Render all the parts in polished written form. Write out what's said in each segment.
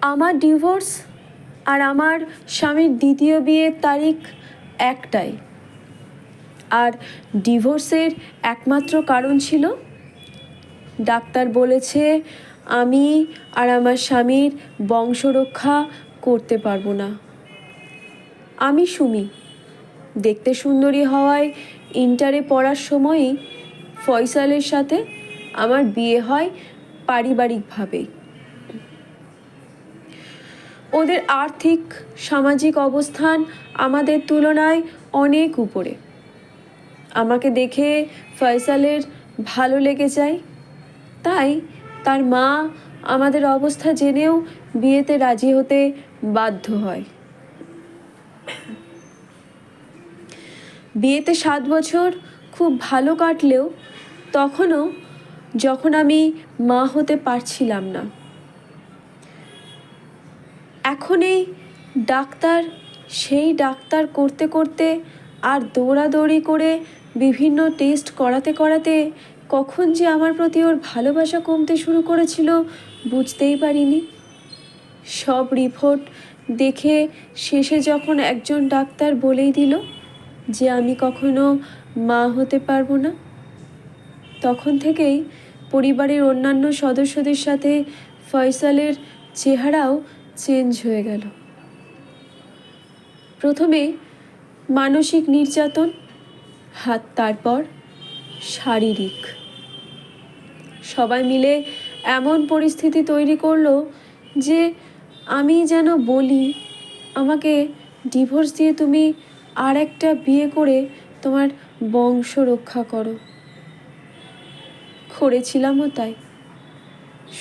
আমার ডিভোর্স আর আমার স্বামীর দ্বিতীয় বিয়ের তারিখ একটাই, আর ডিভোর্সের একমাত্র কারণ ছিল ডাক্তার বলেছে আমি আর আমার স্বামীর বংশরক্ষা করতে পারবো না। আমি সুমি, দেখতে সুন্দরী হওয়ায় ইন্টারে পড়ার সময়ই ফয়সালের সাথে আমার বিয়ে হয় পারিবারিকভাবেই। ওদের আর্থিক সামাজিক অবস্থান আমাদের তুলনায় অনেক উপরে। আমাকে দেখে ফয়সালের ভালো লেগে যায়, তাই তার মা আমাদের অবস্থা জেনেও বিয়েতে রাজি হতে বাধ্য হয়। বিয়েতে 7 বছর খুব ভালো কাটলেও তখনও যখন আমি মা হতে পারছিলাম না। এখন এই ডাক্তার সেই ডাক্তার করতে করতে আর দৌড়াদৌড়ি করে বিভিন্ন টেস্ট করাতে করাতে কখন যে আমার প্রতি ওর ভালোবাসা কমতে শুরু করেছিল বুঝতেই পারিনি। সব রিপোর্ট দেখে শেষে যখন একজন ডাক্তার বলেই দিল যে আমি কখনো মা হতে পারবো না, তখন থেকেই পরিবারের অন্যান্য সদস্যদের সাথে ফয়সালের চেহারাও চেঞ্জ হয়ে গেল। প্রথমে মানসিক নির্যাতন, তারপর শারীরিক। সবাই মিলে এমন পরিস্থিতি তৈরি করলো যে আমি যেন বলি আমাকে ডিভোর্স দিয়ে তুমি আর একটা বিয়ে করে তোমার বংশ রক্ষা করো। করেছিলামও তাই।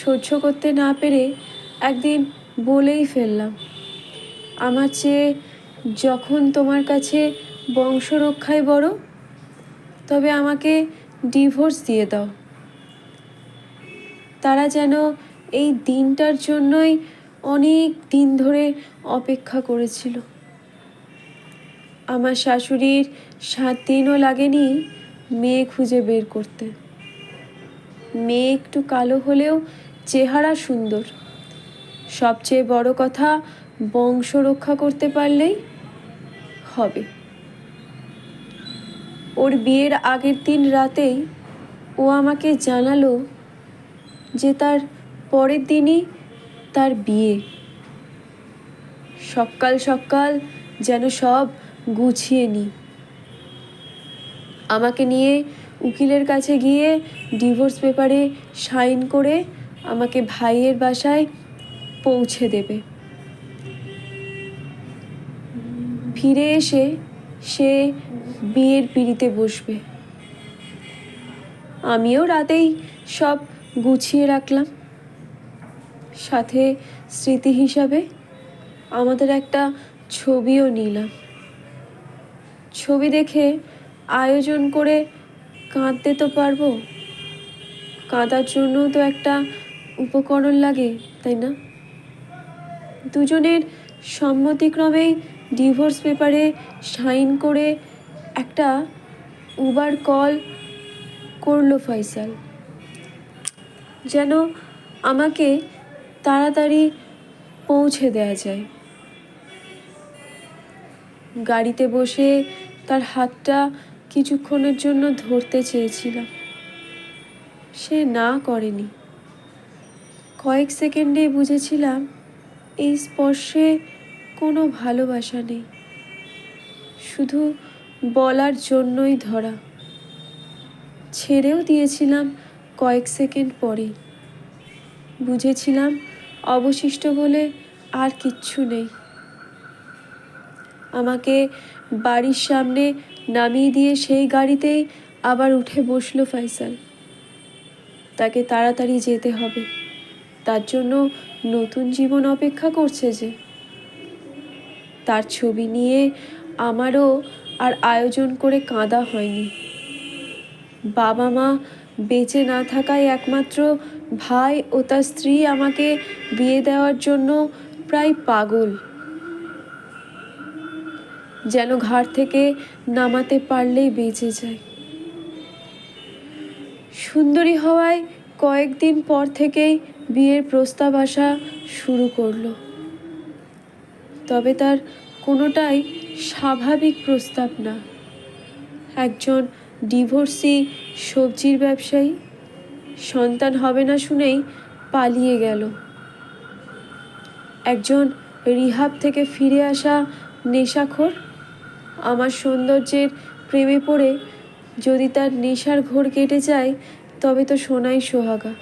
সহ্য করতে না পেরে একদিন বলেই ফেললাম, আমার চেয়ে যখন তোমার কাছে বংশ রক্ষায় বড়, তবে আমাকে ডিভোর্স দিয়ে দাও। তারা যেন এই দিনটার জন্যই অনেক দিন ধরে অপেক্ষা করেছিল। আমার শাশুড়ির 7 দিনও লাগেনি মেয়ে খুঁজে বের করতে। মেয়ে একটু কালো হলেও চেহারা সুন্দর। সবচেয়ে বড় কথা, বংশ রক্ষা করতে পারলেই হবে। ওর বিয়ের আগের দিন রাতেই ও আমাকে জানালো যে তার পরের দিনই তার বিয়ে। সকাল সকাল যেন সব গুছিয়ে নিই। আমাকে নিয়ে উকিলের কাছে গিয়ে ডিভোর্স পেপারে সাইন করে আমাকে ভাইয়ের বাসায় পৌঁছে দেবে। ফিরে এসে সে বিয়ের পিঁড়িতে বসবে। আমিও রাতেই সব গুছিয়ে রাখলাম। সাথে স্মৃতি হিসাবে আমাদের একটা ছবিও নিলাম। ছবি দেখে আয়োজন করে কাঁদতে তো পারবো, কাঁদার জন্য তো একটা উপকরণ লাগে, তাই না? দুজনের সম্মতিক্রমেই ডিভোর্স পেপারে সাইন করে একটা উবার কল করলো ফয়সাল, যেন আমাকে তাড়াতাড়ি পৌঁছে দেওয়া যায়। গাড়িতে বসে তার হাতটা কিছুক্ষণের জন্য ধরতে চেয়েছিলাম, সে না করেনি। কয়েক সেকেন্ডে বুঝেছিলাম এই স্পর্শে কোনো ভালোবাসা নেই, শুধু বলার জন্যই ধরা। ছেড়েও দিয়েছিলাম কয়েক সেকেন্ড পরেই। বুঝেছিলাম অবশিষ্ট বলে আর কিচ্ছু নেই। আমাকে বাড়ির সামনে নামিয়ে দিয়ে সেই গাড়িতেই আবার উঠে বসলো ফয়সাল। তাকে তাড়াতাড়ি যেতে হবে, তার জন্য নতুন জীবন অপেক্ষা করছে যে। তার ছবি নিয়ে আমারও আর আয়োজন করে কাঁদা হয়নি। বাবা মা বেঁচে না থাকায় একমাত্র ভাই ও তার স্ত্রী আমাকে বিয়ে দেওয়ার জন্য প্রায় পাগল, যেন ঘাট থেকে নামাতে পারলেই বেঁচে যায়। সুন্দরী হওয়ায় কয়েকদিন পর থেকেই বিয়ের প্রস্তাব আসা শুরু করলো। তবে তার কোনোটাই স্বাভাবিক প্রস্তাব না। একজন ডিভোর্সি সবজির ব্যবসায়ী সন্তান হবে না শুনেই পালিয়ে গেল। একজন রিহাব থেকে ফিরে আসা নেশাখোর আমার সৌন্দর্যের প্রেমে পড়ে যদি তার নেশার ঘোর কেটে যায় তবে তো সোনাই সোহাগা।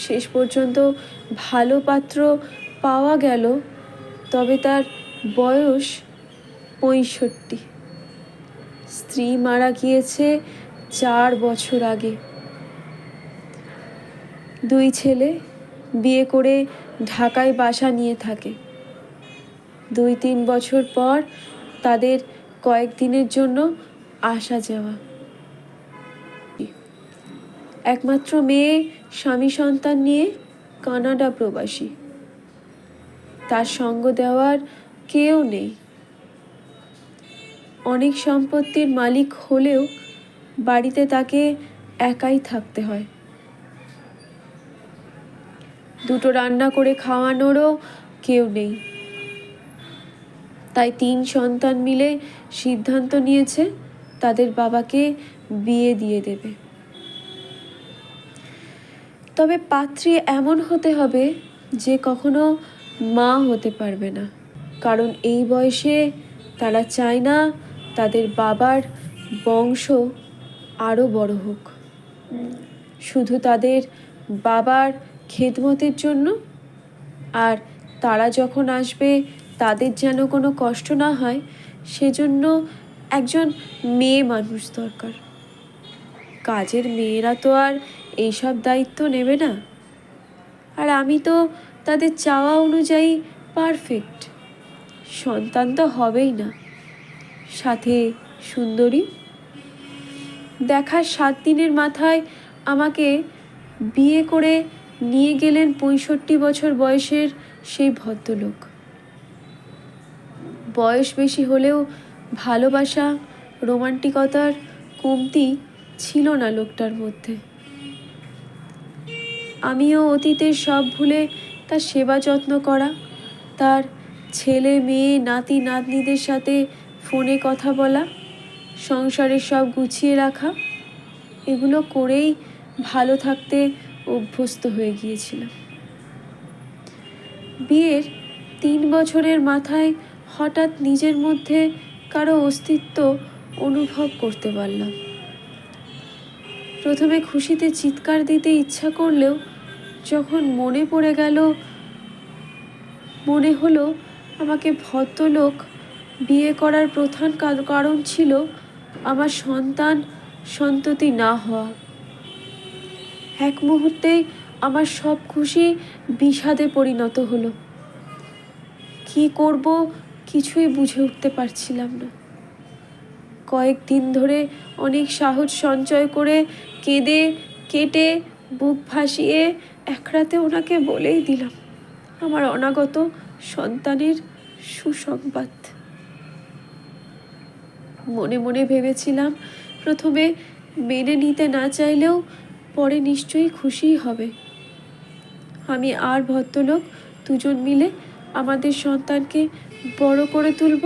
শেষ পর্যন্ত ভালো পাত্র পাওয়া গেল, তবে তার বয়স 65। স্ত্রী মারা গিয়েছে 4 বছর আগে। 2 ছেলে বিয়ে করে ঢাকায় বাসা নিয়ে থাকে। 2-3 বছর পর তাদের কয়েকদিনের জন্য আসা যাওয়া। একমাত্র মেয়ে স্বামী সন্তান নিয়ে কানাডা প্রবাসী। তার সঙ্গ দেওয়ার কেউ নেই। অনেক সম্পত্তির মালিক হলেও বাড়িতে তাকে একাই থাকতে হয়। দুটো রান্না করে খাওয়ানোরও কেউ নেই। তাই 3 সন্তান মিলে সিদ্ধান্ত নিয়েছে তাদের বাবাকে বিয়ে দিয়ে দেবে। তবে পাত্রী এমন হতে হবে যে কখনো মা হতে পারবে না, কারণ এই বয়সে তারা চায় না তাদের বাবার বংশ আরও বড় হোক। শুধু তাদের বাবার খেদমতের জন্য, আর তারা যখন আসবে তাদের যেন কোনো কষ্ট না হয় সেজন্য একজন মেয়ে মানুষ দরকার। কাজের মেয়েরা তো আর এইসব দায়িত্ব নেবে না। আর আমি তো তাদের চাওয়া অনুযায়ী পারফেক্ট। সন্তান তো হবেই না, সাথে সুন্দরী। দেখার 7 দিনের মাথায় আমাকে বিয়ে করে নিয়ে গেলেন 65 বছর বয়সের সেই ভদ্রলোক। বয়স বেশি হলেও ভালোবাসা, রোমান্টিকতার কমতি ছিল না লোকটার মধ্যে। আমিও অতীতের সব ভুলে তার সেবা যত্ন করা, তার ছেলে মেয়ে নাতি নাতনিদের সাথে ফোনে কথা বলা, সংসারের সব গুছিয়ে রাখা, এগুলো করেই ভালো থাকতে অভ্যস্ত হয়ে গিয়েছিলাম। বিয়ের 3 বছরের মাথায় হঠাৎ নিজের মধ্যে কারো অস্তিত্ব অনুভব করতে পারলাম। প্রথমে খুশিতে চিৎকার দিতে ইচ্ছা করলেও যখন মনে পড়ে গেল, মনে হলো আমাকে ভদ্রলোক বিয়ে করার প্রধান কারণ ছিল আমার সন্তান সন্ততি না হওয়া। এক মুহূর্তেই আমার সব খুশি বিষাদে পরিণত হলো। কি করব কিছুই বুঝে উঠতে পারছিলাম না। কয়েকদিন ধরে অনেক সাহস সঞ্চয় করে কেঁদে কেটে বুক ভাসিয়ে এক রাতে ওনাকে বলেই দিলাম আমার অনাগত সন্তানের সুসংবাদ। মনে মনে ভেবেছিলাম প্রথমে মেনে নিতে না চাইলেও পরে নিশ্চয়ই খুশিই হবে। আমি আর ভদ্রলোক 2 জন মিলে আমাদের সন্তানকে বড় করে তুলব।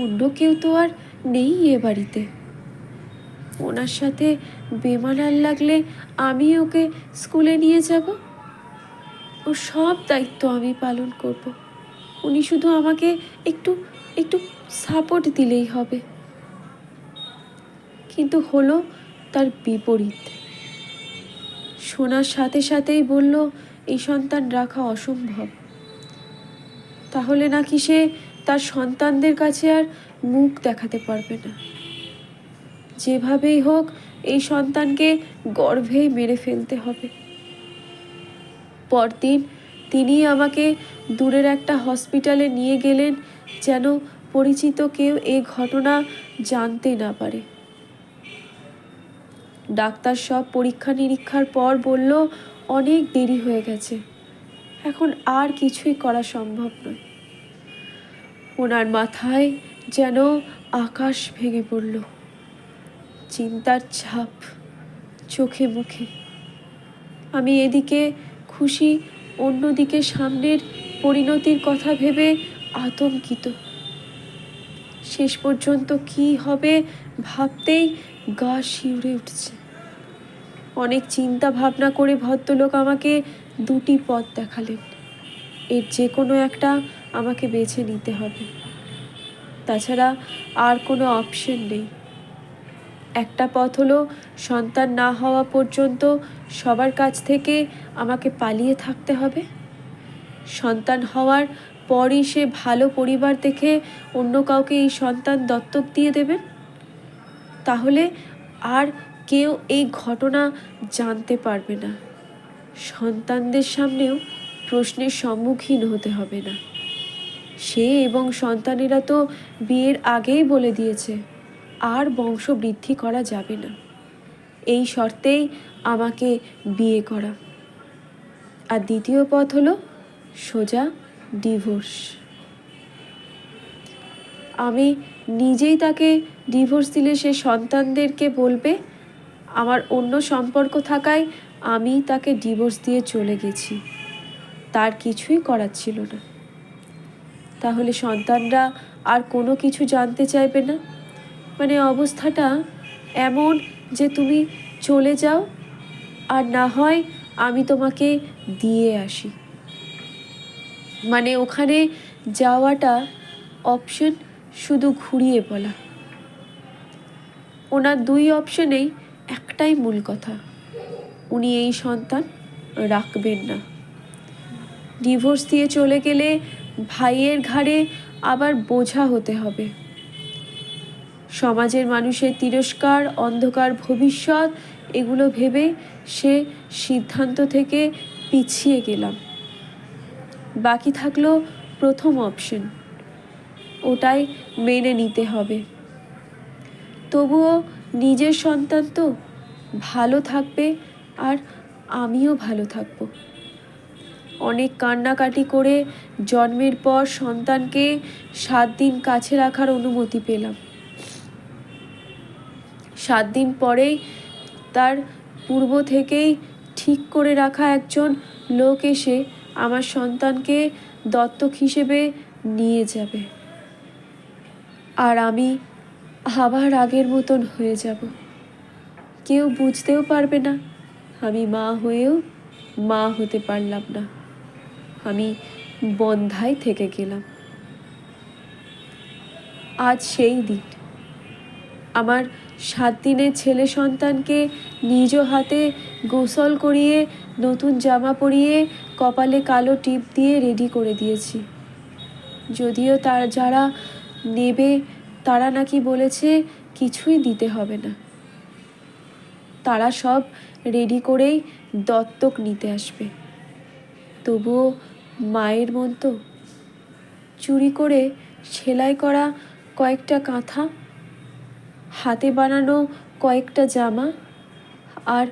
অন্য কেউ তো আর নেই এ বাড়িতে। ওনার সাথে বেমানান লাগলে আমি ওকে স্কুলে নিয়ে যাব। ও সব দায়িত্ব আমি পালন করব। উনি শুধু আমাকে একটু একটু সাপোর্ট দিলেই হবে। কিন্তু হলো তার বিপরীত। শোনার সাথে সাথেই বলল এই সন্তান রাখা অসম্ভব। তাহলে নাকি সে তার সন্তানদের কাছে আর মুখ দেখাতে পারবে না। যেভাবেই হোক এই সন্তানকে গর্ভেই মেরে ফেলতে হবে। পরদিন তিনি আমাকে দূরের একটা হসপিটালে নিয়ে গেলেন যেন পরিচিত কেউ এ ঘটনা জানতে না পারে। ডাক্তার সব পরীক্ষা নিরীক্ষার পর বলল অনেক দেরি হয়ে গেছে, এখন আর কিছুই করা সম্ভব নয়। ওনার মাথায় যেন আকাশ ভেঙে পড়ল। চিন্তার ছাপ চোখে মুখে। আমি এদিকে খুশি, অন্যদিকে সামনের পরিণতির কথা ভেবে আতঙ্কিত। শেষ পর্যন্ত কি হবে ভাবতেই গা শিউরে উঠছে। অনেক চিন্তা ভাবনা করে ভদ্রলোক আমাকে দুটি পথ দেখালেন। এর যে কোনো একটা আমাকে বেছে নিতে হবে, তাছাড়া আর কোনো অপশন নেই। একটা পথ হলো সন্তান না হওয়া পর্যন্ত সবার কাছ থেকে আমাকে পালিয়ে থাকতে হবে। সন্তান হওয়ার পরই সে ভালো পরিবার দেখে অন্য কাউকে এই সন্তান দত্তক দিয়ে দেবেন। তাহলে আর কেউ এই ঘটনা জানতে পারবে না। সন্তানদের সামনেও প্রশ্নের সম্মুখীন হতে হবে না। সে এবং সন্তানেরা তো বিয়ের আগেই বলে দিয়েছে আর বংশ বৃদ্ধি করা যাবে না। এই শর্তেই আমাকে বিয়ে করা। আর দ্বিতীয় পথ হলো সোজা ডিভোর্স। আমি নিজেই তাকে ডিভোর্স দিলে সে সন্তানদেরকে বলবে আমার অন্য সম্পর্ক থাকায় আমি তাকে ডিভোর্স দিয়ে চলে গেছি, তার কিছুই করার ছিল না। তাহলে সন্তানরা আর কোনো কিছু জানতে চাইবে না। মানে অবস্থাটা এমন যে তুমি চলে যাও, আর না হয় আমি তোমাকে দিয়ে আসি। মানে ওখানে যাওয়াটা অপশন শুধু ঘুরিয়ে বলা। ওনার দুই অপশনেই একটাই মূল কথা, উনি এই সন্তান রাখবেন না। ডিভোর্স দিয়ে চলে গেলে ভাইয়ের ঘাড়ে আবার বোঝা হতে হবে। সমাজের মানুষের তিরস্কার, অন্ধকার ভবিষ্যৎ, এগুলো ভেবে সে সিদ্ধান্ত থেকে পিছিয়ে গেলাম। বাকি থাকলো প্রথম অপশন, ওটাই মেনে নিতে হবে। তবুও নিজের সন্তান তো ভালো থাকবে, আর আমিও ভালো থাকব। অনেক কান্নাকাটি করে জন্মের পর সন্তানকে 7 দিন কাছে রাখার অনুমতি পেলাম। 7 দিন পরেই তার পূর্ব থেকেই ঠিক করে রাখা একজন লোক এসে আমার সন্তানকে দত্তক হিসেবে নিয়ে যাবে, আর আমি আবার আগের মতন হয়ে যাব। কেউ বুঝতেও পারবে না আমি মা হয়েও মা হতে পারলাম না। আমি বন্ধ্যায় থেকে গেলাম। আজ সেই দিন। আমার 7 দিনের ছেলে সন্তানকে নিজ হাতে গোসল করিয়ে, নতুন জামা পরিয়ে, কপালে কালো টিপ দিয়ে রেডি করে দিয়েছি। যদিও তার যারা নেবে তারা নাকি বলেছে কিছুই দিতে হবে না, তারা সব রেডি করেই দত্তক নিতে আসবে। তবুও মায়ের মন তো। চুরি করে সেলাই করা কয়েকটা কাঁথা, হাতে বানানো কয়েকটা জামা, আর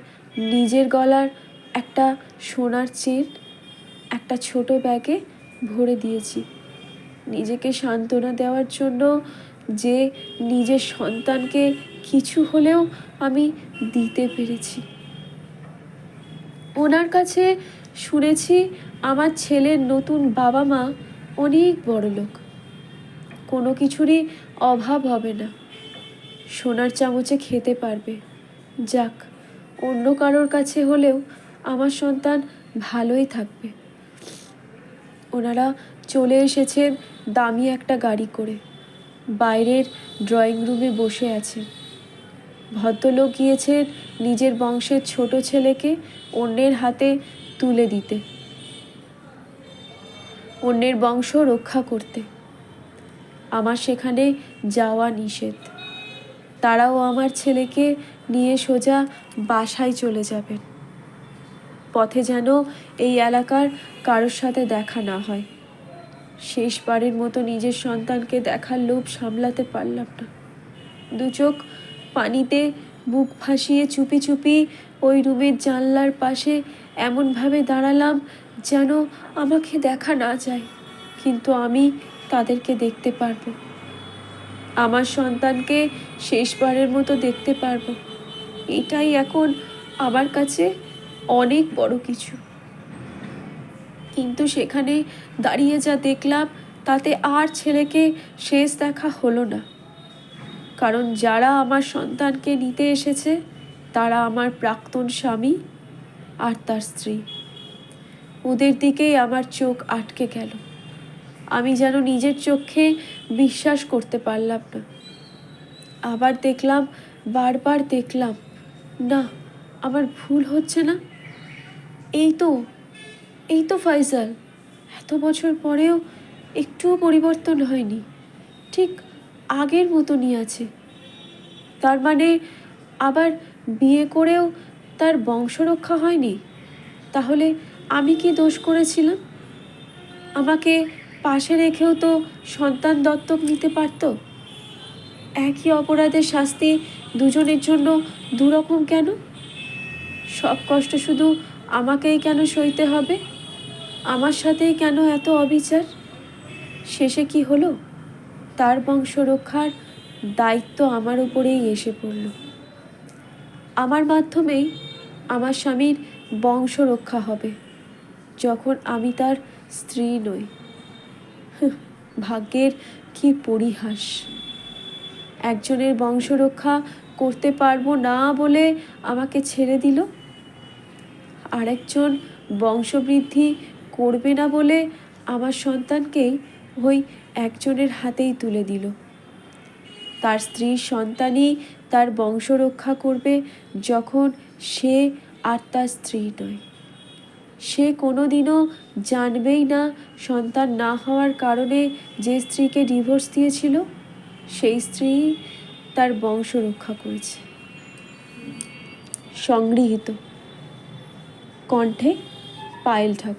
নিজের গলার একটা সোনার চেন একটা ছোট ব্যাগে ভরে দিয়েছি, নিজেকে সান্ত্বনা দেওয়ার জন্য যে নিজের সন্তানকে কিছু হলেও আমি দিতে পেরেছি। ওনার কাছে শুনেছি আমার ছেলের নতুন বাবা মা অনেক বড়লোক, কোনো কিছুরই অভাব হবে না, সোনার চামচে খেতে পারবে। যাক, অন্য কারোর কাছে হলেও আমার সন্তান ভালোই থাকবে। ওনারা চলে এসেছেন দামি একটা গাড়ি করে, বাইরের ড্রয়িং রুমে বসে আছেন। ভদ্রলোক গিয়েছেন নিজের বংশের ছোট ছেলেকে অন্যের হাতে তুলে দিতে, অন্যের বংশ রক্ষা করতে। আমার সেখানে যাওয়া নিষেধ। তারাও আমার ছেলেকে নিয়ে সোজা বাসায় চলে যাবেন। পথে যেন এই এলাকার কারোর সাথে দেখা না হয়। শেষবারের মতো নিজের সন্তানকে দেখার লোভ সামলাতে পারলাম না। দু চোখ পানিতে বুক ভাসিয়ে চুপি চুপি ওই রুমের জানলার পাশে এমনভাবে দাঁড়ালাম যেন আমাকে দেখা না যায়, কিন্তু আমি তাদেরকে দেখতে পারবো। আমার সন্তানকে শেষবারের মতো দেখতে পারবো। এটাই এখন আমার কাছে অনেক বড় কিছু। কিন্তু সেখানে দাঁড়িয়ে যা দেখলাম তাতে আর ছেলেকে শেষ দেখা হলো না। কারণ যারা আমার সন্তানকে নিতে এসেছে তারা আমার প্রাক্তন স্বামী আর তার স্ত্রী। ওদের দিকেই আমার চোখ আটকে গেল। আমি যেন নিজের চোখে বিশ্বাস করতে পারলাম না। আবার দেখলাম, বারবার দেখলাম, না, আমার ভুল হচ্ছে না। এই তো এই তো ফয়সাল, এত বছর পরেও একটুও পরিবর্তন হয়নি, ঠিক আগের মতনই আছে। তার মানে আবার বিয়ে করেও তার বংশরক্ষা হয়নি? তাহলে আমি কি দোষ করেছিলাম? আমাকে পাশে রেখেও তো সন্তান দত্তক নিতে পারত। একই অপরাধের শাস্তি দুজনের জন্য দুরকম কেন? সব কষ্ট শুধু আমাকেই কেন সইতে হবে? আমার সাথেই কেন এত অবিচার? শেষে কি হলো? তার বংশ রক্ষার দায়িত্ব আমার উপরেই এসে পড়ল। আমার মাধ্যমেই আমার স্বামীর বংশ রক্ষা হবে, যখন আমি তার স্ত্রী নই। ভাগ্যের কি পরিহাস! একজনের বংশ রক্ষা করতে পারবো না বলে আমাকে ছেড়ে দিল, আরেকজন বংশবৃদ্ধি করবে না বলে আমার সন্তানকেই ওই একজনের হাতেই তুলে দিল। তার স্ত্রীর সন্তানই তার বংশ রক্ষা করবে, যখন সে আর তার স্ত্রী নয়। সে কোনো দিনও জানবেই না সন্তান না হওয়ার কারণে যে স্ত্রীকে ডিভোর্স দিয়েছিল সেই স্ত্রী তার বংশ রক্ষা করেছে। সংগৃহীত, কণ্ঠে পায়েল ঠাকুর।